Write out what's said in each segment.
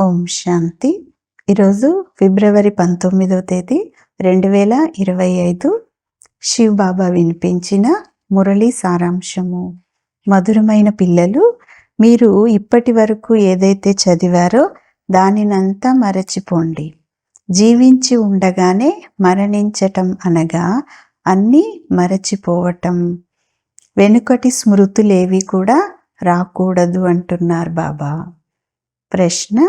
ఓం శాంతి. ఈరోజు ఫిబ్రవరి 19వ తేదీ 2025 శివ్ బాబా వినిపించిన మురళి సారాంశము. మధురమైన పిల్లలు, మీరు ఇప్పటి వరకు ఏదైతే చదివారో దానినంతా మరచిపోండి. జీవించి ఉండగానే మరణించటం అనగా అన్నీ మరచిపోవటం. వెనుకటి స్మృతులేవి కూడా రాకూడదు అంటున్నారు బాబా. ప్రశ్న: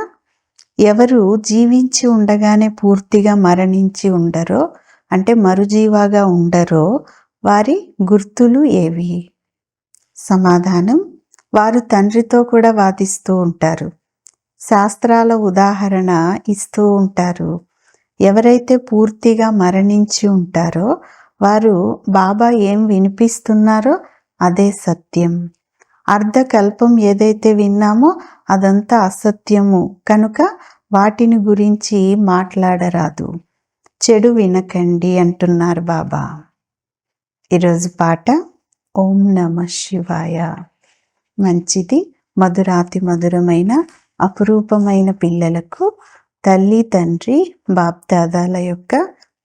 ఎవరు జీవించి ఉండగానే పూర్తిగా మరణించి ఉండరో, అంటే మరుజీవాగా ఉండరో, వారి గుర్తులు ఏవి? సమాధానం: వారు తండ్రితో కూడా వాదిస్తూ ఉంటారు, శాస్త్రాల ఉదాహరణ ఇస్తూ ఉంటారు. ఎవరైతే పూర్తిగా మరణించి ఉంటారో వారు బాబా ఏం వినిపిస్తున్నారో అదే సత్యం. అర్ధకల్పం ఏదైతే విన్నామో అదంతా అసత్యము కనుక వాటిని గురించి మాట్లాడరాదు. చెడు వినకండి అంటున్నారు బాబా. ఈరోజు పాట ఓం నమ శివాయ. మంచిది. మధురాతి మధురమైన అపురూపమైన పిల్లలకు తల్లి తండ్రి బాప్దాదాల యొక్క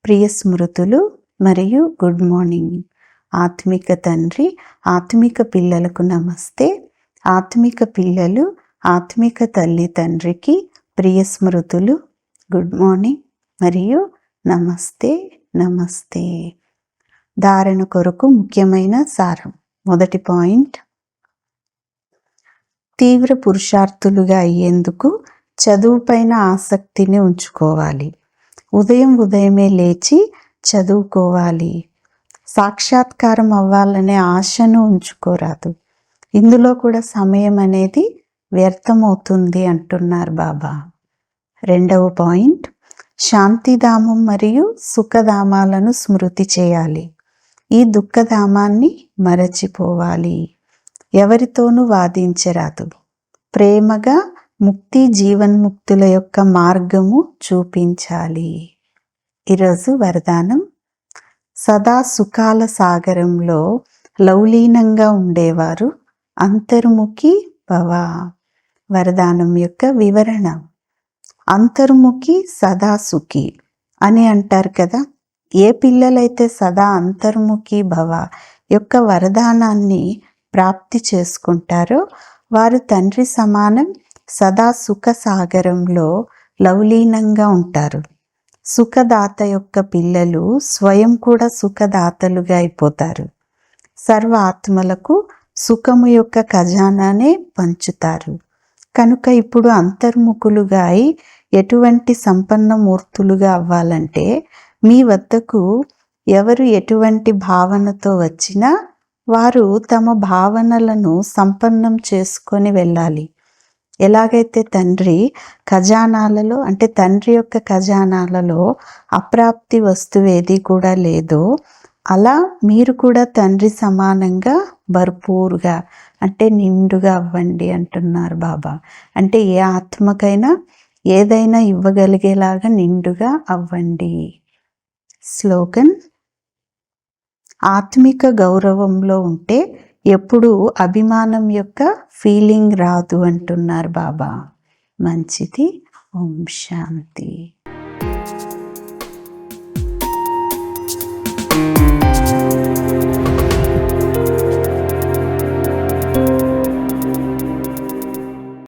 ప్రియ స్మృతులు మరియు గుడ్ మార్నింగ్. ఆత్మిక తండ్రి ఆత్మిక పిల్లలకు నమస్తే. ఆత్మిక పిల్లలు ఆత్మిక తల్లి తండ్రికి ప్రియ స్మృతులు, గుడ్ మార్నింగ్ మరియు నమస్తే నమస్తే. ధారణ కొరకు ముఖ్యమైన సారం. మొదటి పాయింట్: తీవ్ర పురుషార్థులుగా అయ్యేందుకు చదువుపైన ఆసక్తిని ఉంచుకోవాలి. ఉదయమే లేచి చదువుకోవాలి. సాక్షాత్కారం అవ్వాలనే ఆశను ఉంచుకోరాదు. ఇందులో కూడా సమయం అనేది వ్యర్థమవుతుంది అంటున్నారు బాబా. రెండవ పాయింట్: శాంతిధామం మరియు సుఖధామాలను స్మృతి చేయాలి. ఈ దుఃఖధామాన్ని మరచిపోవాలి. ఎవరితోనూ వాదించరాదు. ప్రేమగా ముక్తి జీవన్ముక్తుల యొక్క మార్గము చూపించాలి. ఈరోజు వరదానం: సదా సుఖాల సాగరంలో లౌలీనంగా ఉండేవారు అంతర్ముఖి భవ. వరదానం యొక్క వివరణ: అంతర్ముఖి సదా సుఖి అని అంటారు కదా. ఏ పిల్లలైతే సదా అంతర్ముఖి భవ యొక్క వరదానాన్ని ప్రాప్తి చేసుకుంటారో వారు తండ్రి సమానం సదా సుఖ సాగరంలో లౌలీనంగా ఉంటారు. సుఖదాత యొక్క పిల్లలు స్వయం కూడా సుఖదాతలుగా అయిపోతారు. సర్వ ఆత్మలకు సుఖము యొక్క ఖజానానే పంచుతారు. కనుక ఇప్పుడు అంతర్ముఖులుగా అయి ఎటువంటి సంపన్న మూర్తులుగా అవ్వాలంటే మీ వద్దకు ఎవరు ఎటువంటి భావనతో వచ్చినా వారు తమ భావనలను సంపన్నం చేసుకొని వెళ్ళాలి. ఎలాగైతే తండ్రి ఖజానాలలో, అంటే తండ్రి యొక్క ఖజానాలలో అప్రాప్తి వస్తువేది కూడా లేదో, అలా మీరు కూడా తండ్రి సమానంగా భర్పూరుగా, అంటే నిండుగా అవ్వండి అంటున్నారు బాబా. అంటే ఏ ఆత్మకైనా ఏదైనా ఇవ్వగలిగేలాగా నిండుగా అవ్వండి. స్లోగన్: ఆత్మిక గౌరవంలో ఉంటే ఎప్పుడు అభిమానం యొక్క ఫీలింగ్ రాదు అంటున్నారు బాబా. మంచిది. ఓం శాంతి.